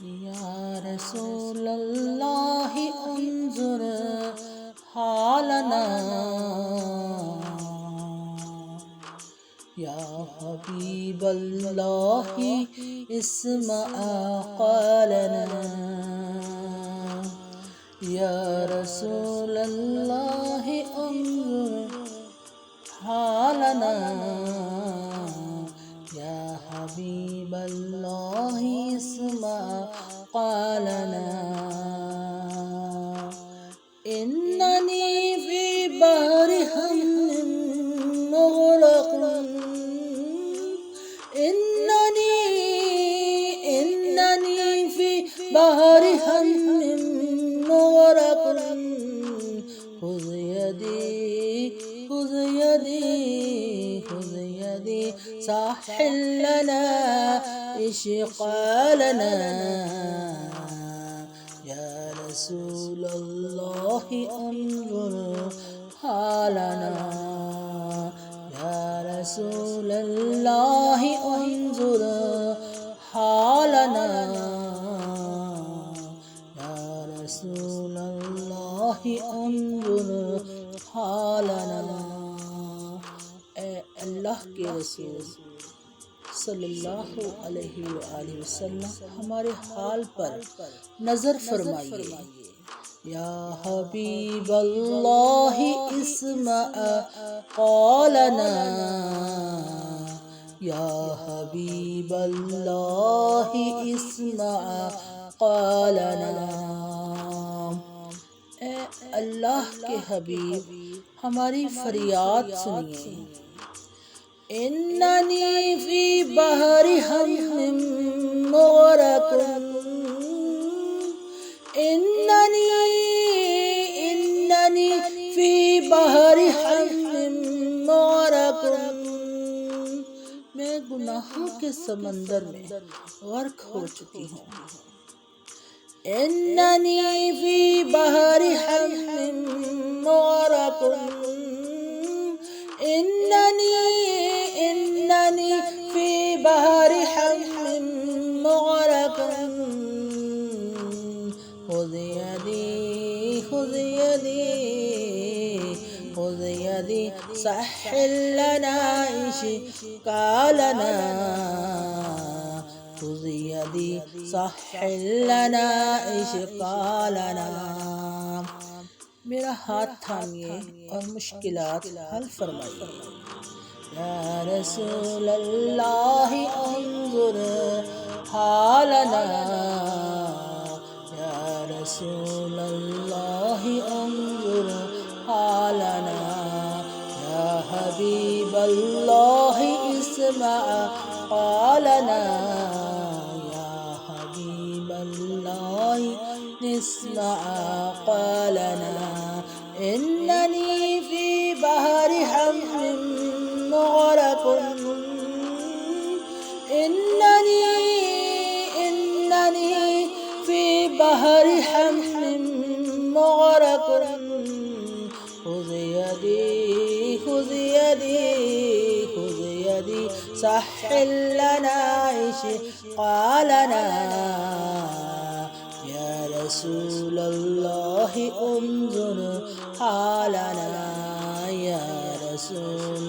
يا رسول الله انظر حالنا يا حبيب الله اسمع قالنا يا رسول الله انظر حالنا يا حبيب الله اسمع قالنا إنني في بحر هم مغرق إنني في بحر هم مغرق خذ يدي ساحل لنا إشقالنا يا رسول الله انظر حالنا يا رسول الله انظر حالنا يا رسول الله انظر حالنا اے اللہ کے رسول صلی اللہ علیہ وآلہ وسلم ہمارے حال پر نظر فرمائیے یا حبیب اللہ اسمع قولنا یا حبیب اللہ اسمع قولنا اے اللہ کے حبیب ہماری فریاد سنیے إنني في بحر هم مغرق إنني في بحر هم مغرق میں گناہوں کے سمندر میں غرق ہو چکی ہوں إنني في بحر هم مغرق إنني في بحر هم مغرق خذ يدي سهل لنا إشكالنا خذ يدي سهل لنا إشكالنا میرا ہاتھ تھامیے اور مشکلات حل فرمائیے یا رسول اللہ انظر حالنا یا رسول اللہ انظر حالنا یا حبیب اللہ اسمع قالنا یا حبیب اللہ اسمع قالنا إنني في بحر هم مغرق إنني في بحر هم مغرق خذ يدي سهل لنا إشقالنا يا رسول الله انظر حالنا يا رسول